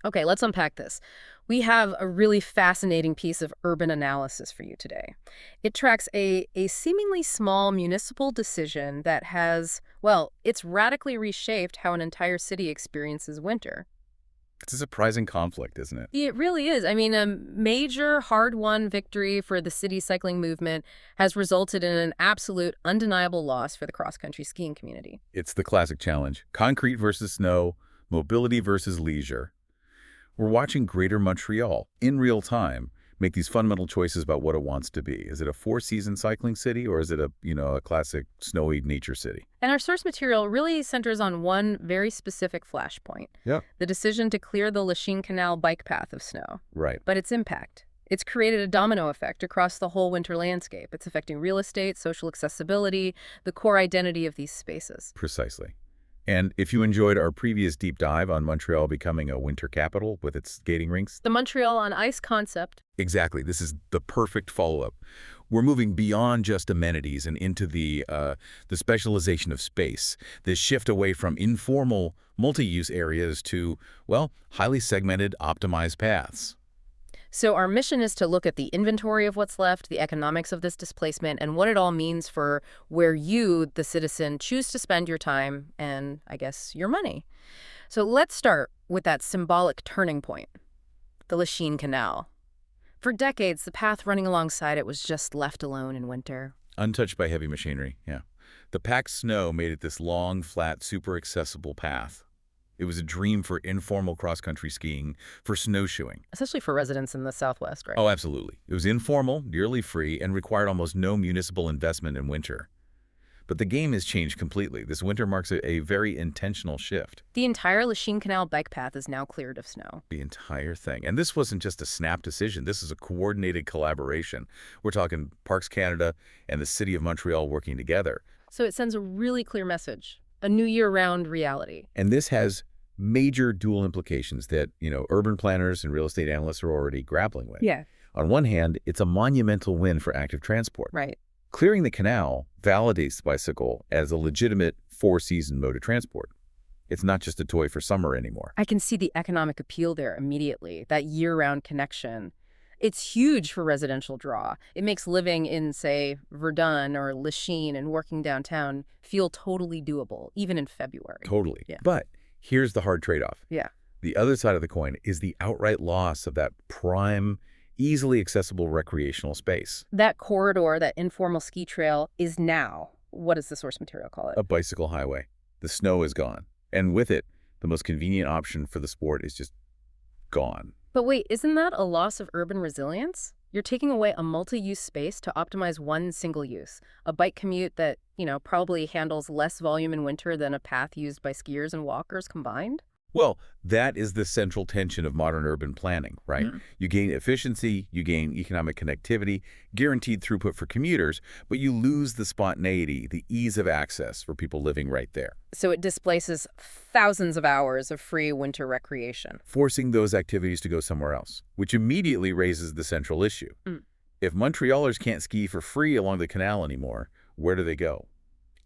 Okay, let's unpack this. We have a really fascinating piece of urban analysis for you today. It tracks a seemingly small municipal decision that has, well, it's radically reshaped how an entire city experiences winter. It's a surprising conflict, isn't it? It really is. I mean, a major hard-won victory for the city cycling movement has resulted in an absolute, undeniable loss for the cross-country skiing community. It's the classic challenge. Concrete versus snow, mobility versus leisure. We're watching Greater Montreal, in real time, make these fundamental choices about what it wants to be. Is it a four-season cycling city, or is it a classic snowy nature city? And our source material really centers on one very specific flashpoint, Yeah. the decision to clear the Lachine Canal bike path of snow. Right. But its impact. It's created a domino effect across the whole winter landscape. It's affecting real estate, social accessibility, the core identity of these spaces. Precisely. And if you enjoyed our previous deep dive on Montreal becoming a winter capital with its skating rinks, The Montreal on Ice concept. exactly, this is the perfect follow-up. We're moving beyond just amenities and into the specialization of space, this shift away from informal multi-use areas to, well, highly segmented, optimized paths. So our mission is to look at the inventory of what's left, the economics of this displacement, and what it all means for where you, the citizen, choose to spend your time and, I guess, your money. So let's start with that symbolic turning point, the Lachine Canal. For decades, the path running alongside it was just left alone in winter. Untouched by heavy machinery, yeah. The packed snow made it this long, flat, super accessible path. It was a dream for informal cross-country skiing, for snowshoeing. Especially for residents in the Southwest, right? Oh, absolutely. It was informal, nearly free, and required almost no municipal investment in winter. But the game has changed completely. This winter marks a very intentional shift. The entire Lachine Canal bike path is now cleared of snow. The entire thing. And this wasn't just a snap decision. This is a coordinated collaboration. We're talking Parks Canada and the City of Montreal working together. So it sends a really clear message, a new year-round reality. And this has major dual implications that, urban planners and real estate analysts are already grappling with. Yeah. On one hand, it's a monumental win for active transport. Right. Clearing the canal validates the bicycle as a legitimate four-season mode of transport. It's not just a toy for summer anymore. I can see the economic appeal there immediately, that year-round connection. It's huge for residential draw. It makes living in, say, Verdun or Lachine and working downtown feel totally doable, even in February. Totally. Yeah. But here's the hard trade-off. Yeah. The other side of the coin is the outright loss of that prime, easily accessible recreational space. That corridor, that informal ski trail, is now, what does the source material call it? A bicycle highway. The snow is gone. And with it, the most convenient option for the sport is just gone. But wait, isn't that a loss of urban resilience? You're taking away a multi-use space to optimize one single use, a bike commute that, probably handles less volume in winter than a path used by skiers and walkers combined? Well, that is the central tension of modern urban planning, right? You gain efficiency, you gain economic connectivity, guaranteed throughput for commuters, but you lose the spontaneity, the ease of access for people living right there, So it displaces thousands of hours of free winter recreation. forcing those activities to go somewhere else, which immediately raises the central issue. Mm. If Montrealers can't ski for free along the canal anymore, where do they go?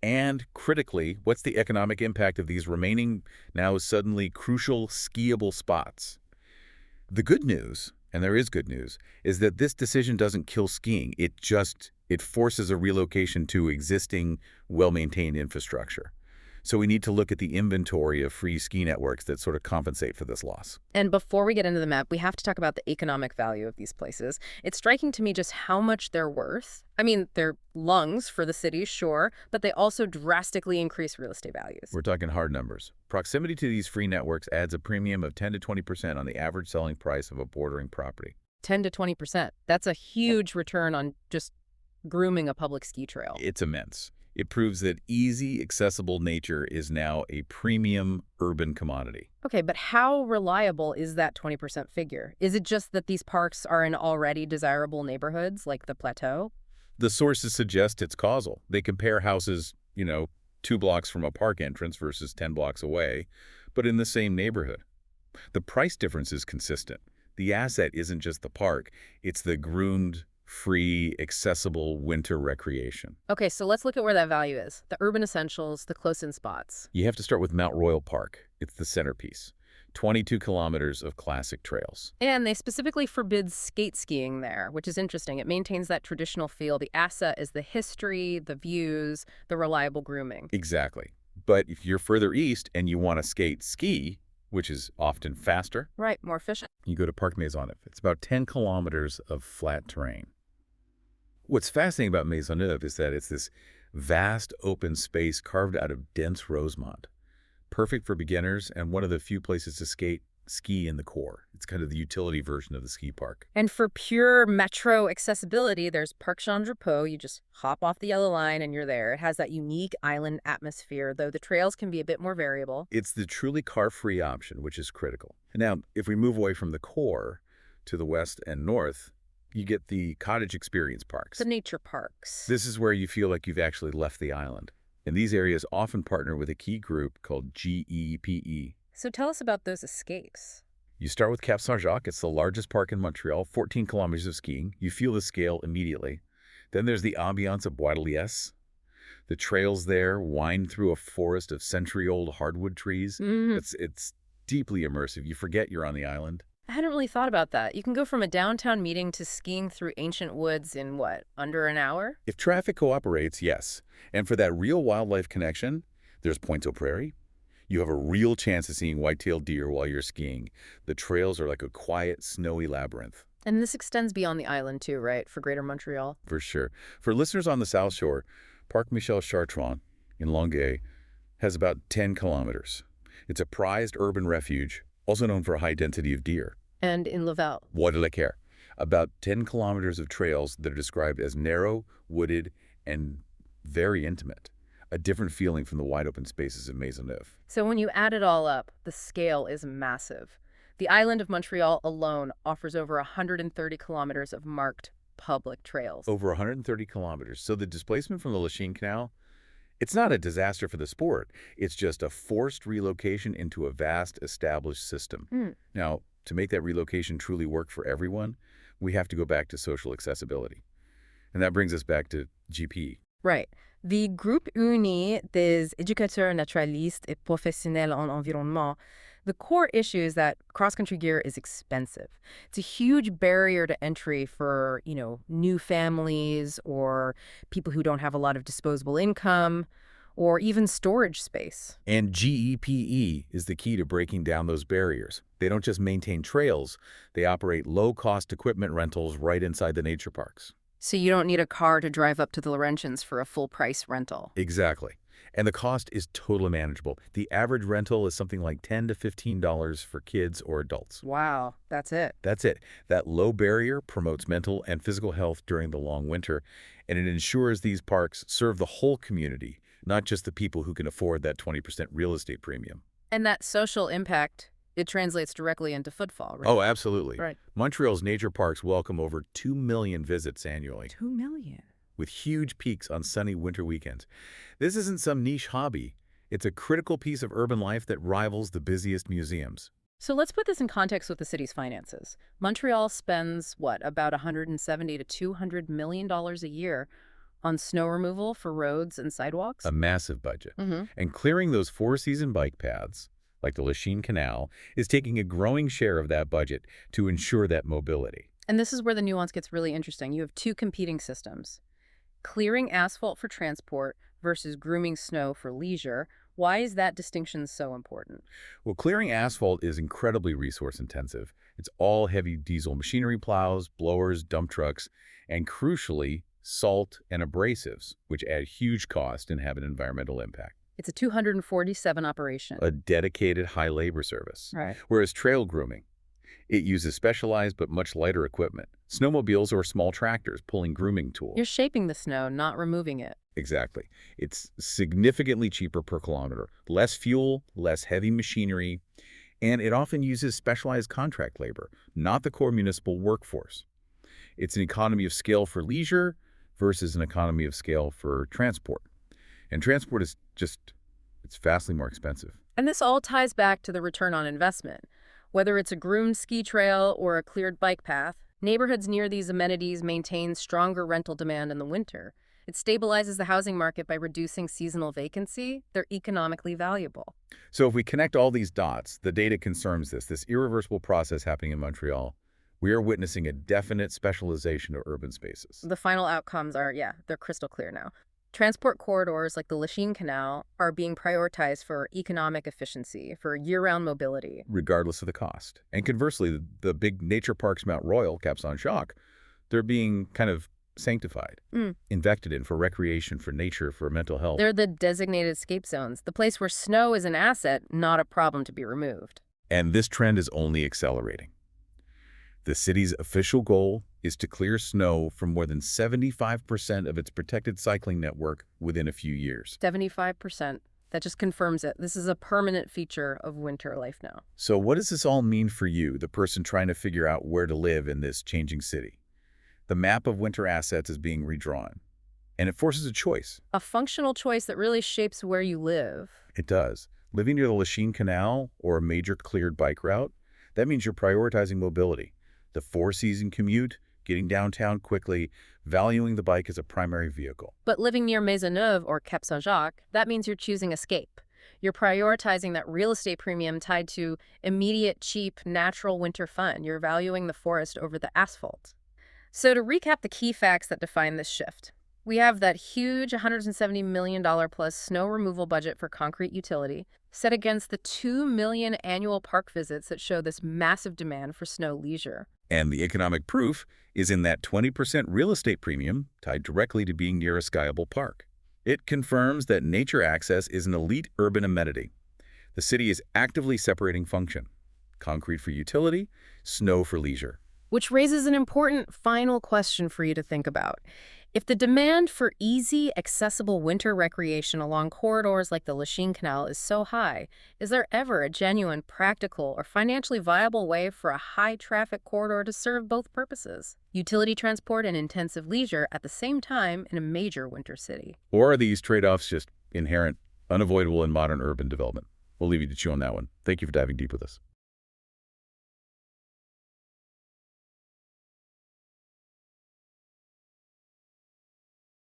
And critically, what's the economic impact of these remaining, now suddenly crucial skiable spots? The good news, and there is good news, is that this decision doesn't kill skiing. It forces a relocation to existing, well-maintained infrastructure. So we need to look at the inventory of free ski networks that sort of compensate for this loss. And before we get into the map, we have to talk about the economic value of these places. It's striking to me just how much they're worth. I mean, they're lungs for the city, sure, but they also drastically increase real estate values. We're talking hard numbers. Proximity to these free networks adds a premium of 10 to 20% on the average selling price of a bordering property. 10 to 20%. That's a huge return on just grooming a public ski trail. It's immense. It proves that easy, accessible nature is now a premium urban commodity. Okay, but how reliable is that 20% figure? Is it just that these parks are in already desirable neighborhoods like the Plateau? The sources suggest it's causal. They compare houses, 2 blocks from a park entrance versus 10 blocks away, but in the same neighborhood. The price difference is consistent. The asset isn't just the park, it's the groomed, free, accessible winter recreation. Okay, so let's look at where that value is. The urban essentials, the close-in spots. You have to start with Mount Royal Park. It's the centerpiece. 22 kilometers of classic trails. And they specifically forbid skate skiing there, which is interesting. It maintains that traditional feel. The asset is the history, the views, the reliable grooming. Exactly. But if you're further east and you want to skate ski, which is often faster, Right, more efficient. you go to Parc Maisonneuve. It's about 10 kilometers of flat terrain. What's fascinating about Maisonneuve is that it's this vast open space carved out of dense rosemont, perfect for beginners and one of the few places to ski in the core. It's kind of the utility version of the ski park. And for pure metro accessibility, there's Parc Jean Drapeau. You just hop off the yellow line and you're there. It has that unique island atmosphere, though the trails can be a bit more variable. It's the truly car-free option, which is critical. Now, if we move away from the core to the west and north, you get the cottage experience parks. The nature parks. This is where you feel like you've actually left the island. And these areas often partner with a key group called GEPE. So tell us about those escapes. You start with Cap Saint-Jacques. It's the largest park in Montreal, 14 kilometers of skiing. You feel the scale immediately. Then there's the ambiance of Bois de Liesse. The trails there wind through a forest of century-old hardwood trees. It's deeply immersive. You forget you're on the island. I hadn't really thought about that. You can go from a downtown meeting to skiing through ancient woods in what, under an hour? If traffic cooperates, yes. And for that real wildlife connection, there's Pointe aux Prairies. You have a real chance of seeing white-tailed deer while you're skiing. The trails are like a quiet, snowy labyrinth. And this extends beyond the island too, right, for Greater Montreal? For sure. For listeners on the South Shore, Parc Michel Chartrand in Longueuil has about 10 kilometers. It's a prized urban refuge, also known for a high density of deer. And in Laval? Bois de la Care. About 10 kilometers of trails that are described as narrow, wooded, and very intimate. A different feeling from the wide open spaces of Maisonneuve. So when you add it all up, the scale is massive. The island of Montreal alone offers over 130 kilometers of marked public trails. Over 130 kilometers. So the displacement from the Lachine Canal, it's not a disaster for the sport. It's just a forced relocation into a vast established system. Now, to make that relocation truly work for everyone, we have to go back to social accessibility. And that brings us back to GP. Right. The Groupe Uni des Éducateurs Naturalistes et Professionnels en Environnement, the core issue is that cross-country gear is expensive. It's a huge barrier to entry for, new families or people who don't have a lot of disposable income or even storage space. And GEPE is the key to breaking down those barriers. They don't just maintain trails, they operate low-cost equipment rentals right inside the nature parks. So you don't need a car to drive up to the Laurentians for a full-price rental. Exactly. And the cost is totally manageable. The average rental is something like $10 to $15 for kids or adults. Wow, that's it. That's it. That low barrier promotes mental and physical health during the long winter, and it ensures these parks serve the whole community, not just the people who can afford that 20% real estate premium. And that social impact, it translates directly into footfall, right? Oh, absolutely. Right. Montreal's nature parks welcome over 2 million visits annually, 2 million. with huge peaks on sunny winter weekends. This isn't some niche hobby. It's a critical piece of urban life that rivals the busiest museums. So let's put this in context with the city's finances. Montreal spends, about $170 to $200 million a year on snow removal for roads and sidewalks? A massive budget. And clearing those four-season bike paths, like the Lachine Canal, is taking a growing share of that budget to ensure that mobility. And this is where the nuance gets really interesting. You have two competing systems. Clearing asphalt for transport versus grooming snow for leisure. Why is that distinction so important? Well, clearing asphalt is incredibly resource-intensive. It's all heavy diesel machinery plows, blowers, dump trucks, and crucially, salt and abrasives, which add huge cost and have an environmental impact. It's a 247 operation. A dedicated high labor service. Right. Whereas trail grooming, it uses specialized but much lighter equipment, snowmobiles or small tractors pulling grooming tools. You're shaping the snow, not removing it. Exactly. It's significantly cheaper per kilometer, less fuel, less heavy machinery, and it often uses specialized contract labor, not the core municipal workforce. It's an economy of scale for leisure versus an economy of scale for transport. And transport is it's vastly more expensive. And this all ties back to the return on investment. Whether it's a groomed ski trail or a cleared bike path, neighborhoods near these amenities maintain stronger rental demand in the winter. It stabilizes the housing market by reducing seasonal vacancy. They're economically valuable. So if we connect all these dots, the data confirms this irreversible process happening in Montreal. We are witnessing a definite specialization of urban spaces. The final outcomes are, yeah, they're crystal clear now. Transport corridors like the Lachine Canal are being prioritized for economic efficiency, for year-round mobility. Regardless of the cost. And conversely, the big nature parks, Mount Royal, Cap-Saint-Jacques, they're being kind of sanctified, invested in for recreation, for nature, for mental health. They're the designated escape zones, the place where snow is an asset, not a problem to be removed. And this trend is only accelerating. The city's official goal is to clear snow from more than 75% of its protected cycling network within a few years. 75%. That just confirms it. This is a permanent feature of winter life now. So what does this all mean for you, the person trying to figure out where to live in this changing city? The map of winter assets is being redrawn, and it forces a choice. A functional choice that really shapes where you live. It does. Living near the Lachine Canal or a major cleared bike route, that means you're prioritizing mobility. The four-season commute, getting downtown quickly, valuing the bike as a primary vehicle. But living near Maisonneuve or Cap-Saint-Jacques, that means you're choosing escape. You're prioritizing that real estate premium tied to immediate, cheap, natural winter fun. You're valuing the forest over the asphalt. So to recap the key facts that define this shift, we have that huge $170 million plus snow removal budget for concrete utility set against the 2 million annual park visits that show this massive demand for snow leisure. And the economic proof is in that 20% real estate premium tied directly to being near a skiable park. It confirms that nature access is an elite urban amenity. The city is actively separating function. Concrete for utility, snow for leisure. Which raises an important final question for you to think about. If the demand for easy, accessible winter recreation along corridors like the Lachine Canal is so high, is there ever a genuine, practical, or financially viable way for a high-traffic corridor to serve both purposes? Utility transport and intensive leisure at the same time in a major winter city. Or are these trade-offs just inherent, unavoidable in modern urban development? We'll leave you to chew on that one. Thank you for diving deep with us.